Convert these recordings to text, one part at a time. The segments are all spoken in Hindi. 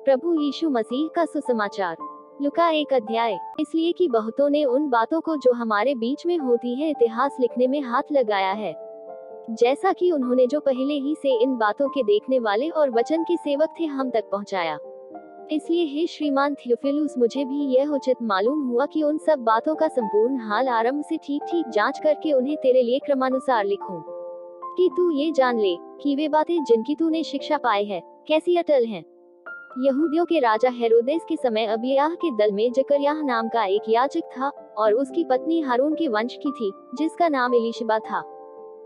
प्रभु यीशु मसीह का सुसमाचार। लुका 1 अध्याय। इसलिए कि बहुतों ने उन बातों को जो हमारे बीच में होती है इतिहास लिखने में हाथ लगाया है, जैसा कि उन्होंने जो पहले ही से इन बातों के देखने वाले और वचन के सेवक थे हम तक पहुंचाया। इसलिए हे श्रीमान थियोफिलुस, मुझे भी यह उचित मालूम हुआ कि उन सब बातों का संपूर्ण हाल आरंभ से ठीक ठीक जांच करके उन्हें तेरे लिए क्रमानुसार लिखूं, कि तू ये जान ले कि वे बातें जिनकी तूने शिक्षा पाई है कैसी अटल हैं। यहूदियों के राजा हेरोदेस के समय अबिय्याह के दल में जकर्याह नाम का एक याजक था, और उसकी पत्नी हारून के वंश की थी, जिसका नाम एलीशिबा था।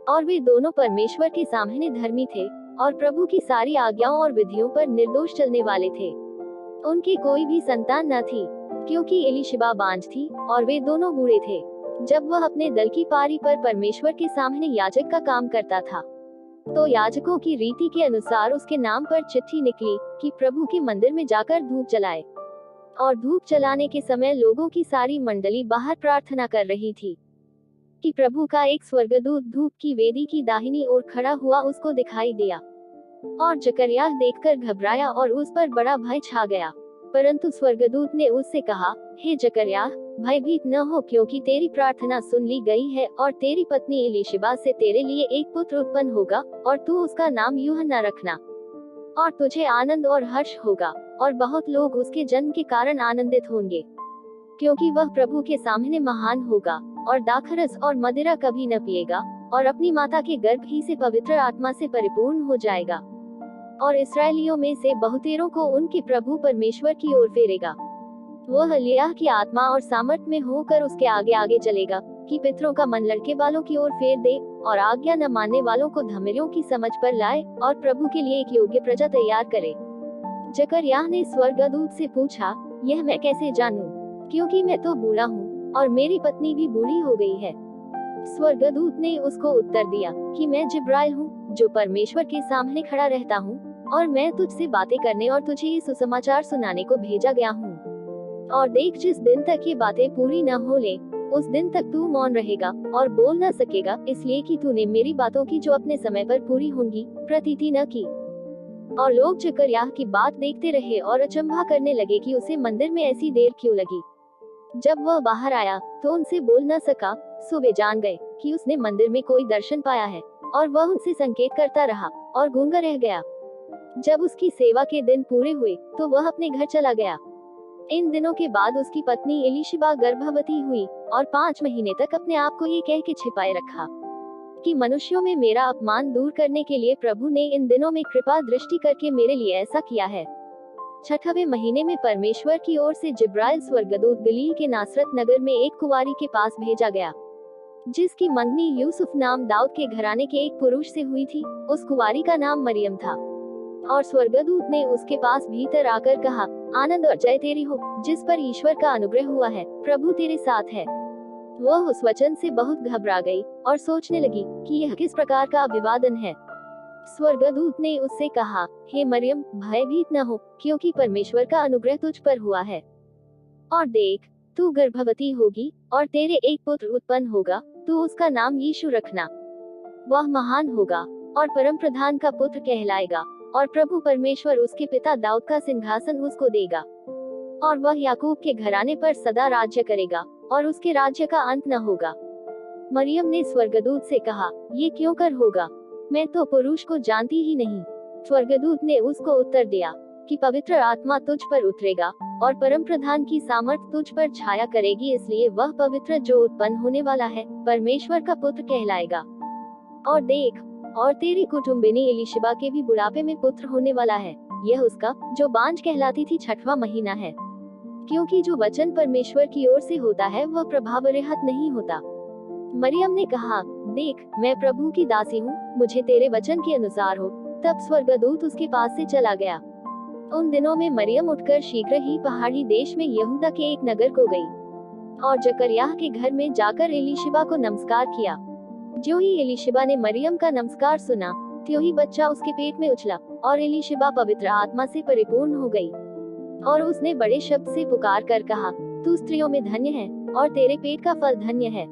और वे दोनों परमेश्वर के सामने धर्मी थे, और प्रभु की सारी आज्ञाओं और विधियों पर निर्दोष चलने वाले थे। उनकी कोई भी संतान न थी, क्योंकि एलीशिबा बांझ थी, और वे दोनों बूढ़े थे जब वह अपने दल की पारी पर परमेश्वर के सामने याजक का काम करता था। तो याजकों की रीति के अनुसार उसके नाम पर चिट्ठी निकली कि प्रभु के मंदिर में जाकर धूप जलाए। और धूप जलाने के समय लोगों की सारी मंडली बाहर प्रार्थना कर रही थी कि प्रभु का एक स्वर्गदूत धूप की वेदी की दाहिनी ओर खड़ा हुआ उसको दिखाई दिया। और जकर्याह देखकर घबराया और उस पर बड़ा भय छा गया। परंतु स्वर्गदूत ने उससे कहा, हे जकर्याह, भयभीत न हो, क्योंकि तेरी प्रार्थना सुन ली गई है, और तेरी पत्नी एलीशिबा से तेरे लिए एक पुत्र उत्पन्न होगा, और तू उसका नाम यूहन्ना रखना। और तुझे आनंद और हर्ष होगा, और बहुत लोग उसके जन्म के कारण आनंदित होंगे, क्योंकि वह प्रभु के सामने महान होगा, और दाखरस और मदिरा कभी न पिएगा, और अपनी माता के गर्भ ही से पवित्र आत्मा से परिपूर्ण हो जाएगा, और इसराइलियों में से बहुतेरों को उनके प्रभु परमेश्वर की ओर फेरेगा। वह एलिय्याह की आत्मा और सामर्थ में होकर उसके आगे आगे चलेगा, कि पितरों का मन लड़के वालों की ओर फेर दे, और आज्ञा न मानने वालों को धर्मियों की समझ पर लाए, और प्रभु के लिए एक योग्य प्रजा तैयार करे। जकर्याह ने स्वर्गदूत से पूछा, यह मैं कैसे जानूं, क्योंकि मैं तो बूढ़ा हूँ, और मेरी पत्नी भी बूढ़ी हो गई है। स्वर्गदूत ने उसको उत्तर दिया कि मैं जिब्राइल हूँ, जो परमेश्वर के सामने खड़ा रहता हूँ, और मैं तुझसे बातें करने और तुझे ये सुसमाचार सुनाने को भेजा गया हूँ। और देख, जिस दिन तक ये बातें पूरी न हो ले, उस दिन तक तू मौन रहेगा और बोल न सकेगा, इसलिए कि तूने मेरी बातों की जो अपने समय पर पूरी होंगी प्रतीति न की। और लोग जकर्याह की बात देखते रहे और अचंभा करने लगे कि उसे मंदिर में ऐसी देर क्यों लगी। जब वह बाहर आया तो उनसे बोल न सका, सो वे जान गए कि उसने मंदिर में कोई दर्शन पाया है, और वह उनसे संकेत करता रहा और गूंगा रह गया। जब उसकी सेवा के दिन पूरे हुए तो वह अपने घर चला गया। इन दिनों के बाद उसकी पत्नी एलीशिबा गर्भवती हुई, और 5 महीने तक अपने आप को ये कह के छिपाए रखा कि मनुष्यों में मेरा अपमान दूर करने के लिए प्रभु ने इन दिनों में कृपा दृष्टि करके मेरे लिए ऐसा किया है। 6वें महीने में परमेश्वर की ओर से जिब्राइल स्वर्गदूत गलील के नासरत नगर में एक कुंवारी के पास भेजा गया, जिसकी मंगनी यूसुफ नाम दाऊद के घराने के एक पुरुष से हुई थी। उस कुंवारी का नाम मरियम था। और स्वर्गदूत ने उसके पास भीतर आकर कहा, आनंद और जय तेरी हो, जिस पर ईश्वर का अनुग्रह हुआ है, प्रभु तेरे साथ है। वह उस वचन से बहुत घबरा गई और सोचने लगी कि यह किस प्रकार का अभिवादन है। स्वर्गदूत ने उससे कहा, हे मरियम, भयभीत न हो, क्योंकि परमेश्वर का अनुग्रह तुझ पर हुआ है। और देख, तू गर्भवती होगी, और तेरे एक पुत्र उत्पन्न होगा, तू उसका नाम यीशु रखना। वह महान होगा, और परम प्रधान का पुत्र कहलाएगा, और प्रभु परमेश्वर उसके पिता दाऊद का सिंहासन उसको देगा, और वह याकूब के घराने पर सदा राज्य करेगा, और उसके राज्य का अंत न होगा। मरियम ने स्वर्गदूत से कहा, ये क्यों कर होगा, मैं तो पुरुष को जानती ही नहीं। स्वर्गदूत ने उसको उत्तर दिया कि पवित्र आत्मा तुझ पर उतरेगा, और परम प्रधान की सामर्थ तुझ पर छाया करेगी, इसलिए वह पवित्र जो उत्पन्न होने वाला है परमेश्वर का पुत्र कहलाएगा। और देख, और तेरी कुटुंबिनी एलीशिबा के भी बुढ़ापे में पुत्र होने वाला है। यह उसका, जो बांझ कहलाती थी, 6वां महीना है, क्योंकि जो वचन परमेश्वर की ओर से होता है वह प्रभाव रहित नहीं होता। मरियम ने कहा, देख, मैं प्रभु की दासी हूँ, मुझे तेरे वचन के अनुसार हो। तब स्वर्गदूत उसके पास से चला गया। उन दिनों में मरियम उठकर शीघ्र ही पहाड़ी देश में यहूदा के एक नगर को गई, और जकर्याह के घर में जाकर एलीशिबा को नमस्कार किया। जो ही एलीशिबा ने मरियम का नमस्कार सुना, त्यों ही बच्चा उसके पेट में उछला, और एलीशिबा पवित्र आत्मा से परिपूर्ण हो गई। और उसने बड़े शब्द से पुकार कर कहा, तू स्त्रियों में धन्य है, और तेरे पेट का फल धन्य है।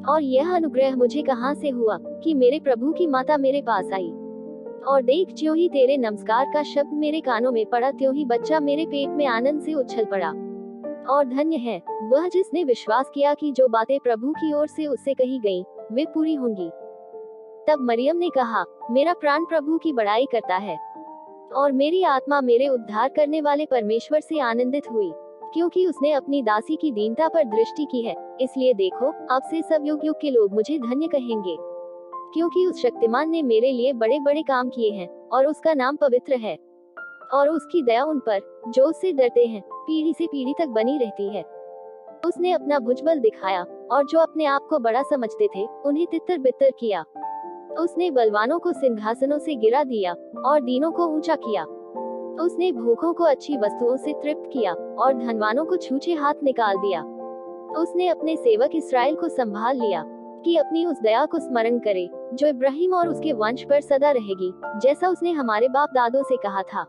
और यह अनुग्रह मुझे कहाँ से हुआ कि मेरे प्रभु की माता मेरे पास आई। और देख, ज्यों ही तेरे नमस्कार का शब्द मेरे कानों में पड़ा, त्यों ही बच्चा मेरे पेट में आनंद से उछल पड़ा। और धन्य है वह जिसने विश्वास किया कि जो बातें प्रभु की ओर से उससे कही गईं, वे पूरी होंगी। तब मरियम ने कहा, मेरा प्राण प्रभु की बड़ाई करता है, और मेरी आत्मा मेरे उद्धार करने वाले परमेश्वर से आनंदित हुई, क्योंकि उसने अपनी दासी की दीनता पर दृष्टि की है। इसलिए देखो, अब से सब युग युग के लोग मुझे धन्य कहेंगे, क्योंकि उस शक्तिमान ने मेरे लिए बड़े बड़े काम किए हैं, और उसका नाम पवित्र है, और उसकी दया उन पर जो उससे डरते हैं पीढ़ी से पीढ़ी तक बनी रहती है। उसने अपना भुजबल दिखाया, और जो अपने आप को बड़ा समझते थे उन्हें तितर बितर किया। उसने बलवानों को सिंहासनों से गिरा दिया, और दीनों को ऊंचा किया। उसने भूखों को अच्छी वस्तुओं से तृप्त किया, और धनवानों को छूछे हाथ निकाल दिया। उसने अपने सेवक इस्राएल को संभाल लिया, कि अपनी उस दया को स्मरण करे जो इब्राहिम और उसके वंश पर सदा रहेगी, जैसा उसने हमारे बाप दादों से कहा था।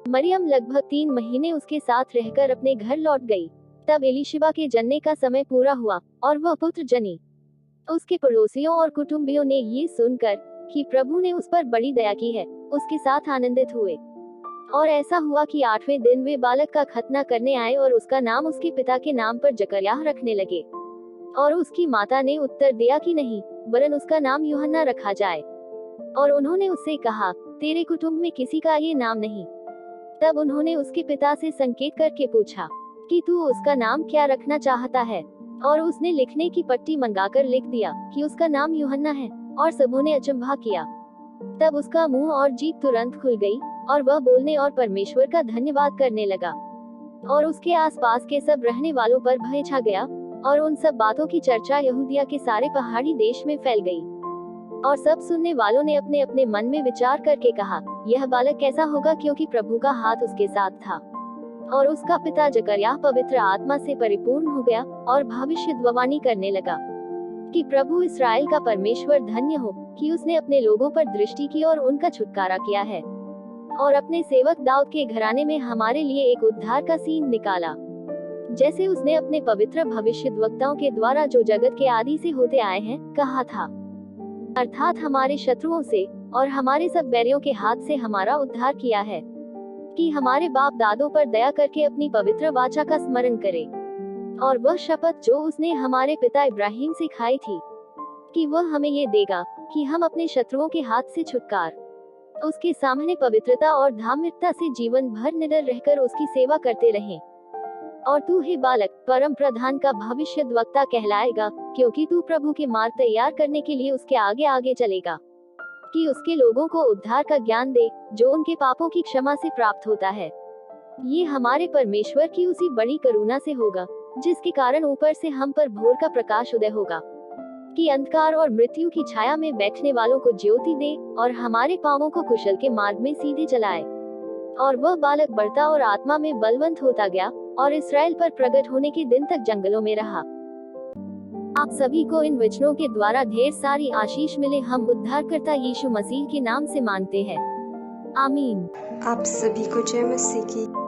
मरियम लगभग 3 महीने उसके साथ रहकर अपने घर लौट गई। तब एलीशिबा के जनने का समय पूरा हुआ, और वह पुत्र जनी। उसके पड़ोसियों और कुटुंबियों ने ये सुनकर कि प्रभु ने उस पर बड़ी दया की है, उसके साथ आनंदित हुए। और ऐसा हुआ कि 8वें दिन वे बालक का खतना करने आए, और उसका नाम उसके पिता के नाम पर जकरयाह रखने लगे। और उसकी माता ने उत्तर दिया कि नहीं, वरन उसका नाम यूहन्ना रखा जाए। और उन्होंने उससे कहा, तेरे कुटुंब में किसी का ये नाम नहीं। तब उन्होंने उसके पिता से संकेत करके पूछा कि तू उसका नाम क्या रखना चाहता है। और उसने लिखने की पट्टी मंगाकर लिख दिया कि उसका नाम यूहन्ना है, और सबों ने अचंभा किया। तब उसका मुंह और जीभ तुरंत खुल गई, और वह बोलने और परमेश्वर का धन्यवाद करने लगा। और उसके आसपास के सब रहने वालों पर भय छा गया, और उन सब बातों की चर्चा यहूदिया के सारे पहाड़ी देश में फैल गई। और सब सुनने वालों ने अपने अपने मन में विचार करके कहा, यह बालक कैसा होगा, क्योंकि प्रभु का हाथ उसके साथ था। और उसका पिता जकरयाह पवित्र आत्मा से परिपूर्ण हो गया, और भविष्यद्वाणी करने लगा कि प्रभु इस्राएल का परमेश्वर धन्य हो, कि उसने अपने लोगों पर दृष्टि की और उनका छुटकारा किया है, और अपने सेवक दाऊद के घराने में हमारे लिए एक उद्धार का सीन निकाला, जैसे उसने अपने पवित्र भविष्यद्वक्ताओं के द्वारा जो जगत के आदि से होते आए हैं कहा था, अर्थात हमारे शत्रुओं से और हमारे सब बैरियों के हाथ से हमारा उद्धार किया है, कि हमारे बाप दादों पर दया करके अपनी पवित्र वाचा का स्मरण करे, और वह शपथ जो उसने हमारे पिता इब्राहिम से खाई थी, कि वह हमें ये देगा कि हम अपने शत्रुओं के हाथ से छुटकार उसके सामने पवित्रता और धार्मिकता से जीवन भर निडर रहकर उसकी सेवा करते रहें। और तू हे बालक परम प्रधान का भविष्यद्वक्ता कहलाएगा, क्योंकि तू प्रभु के मार्ग तैयार करने के लिए उसके आगे आगे चलेगा, कि उसके लोगों को उद्धार का ज्ञान दे जो उनके पापों की क्षमा से प्राप्त होता है। ये हमारे परमेश्वर की उसी बड़ी करुणा से होगा, जिसके कारण ऊपर से हम पर भोर का प्रकाश उदय होगा, कि अंधकार और मृत्यु की छाया में बैठने वालों को ज्योति दे, और हमारे पांवों को कुशल के मार्ग में सीधे चलाए। और वह बालक बढ़ता और आत्मा में बलवंत होता गया, और इस्राएल पर प्रकट होने के दिन तक जंगलों में रहा। आप सभी को इन वचनों के द्वारा ढेर सारी आशीष मिले, हम उद्धारकर्ता यीशु मसीह के नाम से मांगते हैं, आमीन। आप सभी को जय मसीह की।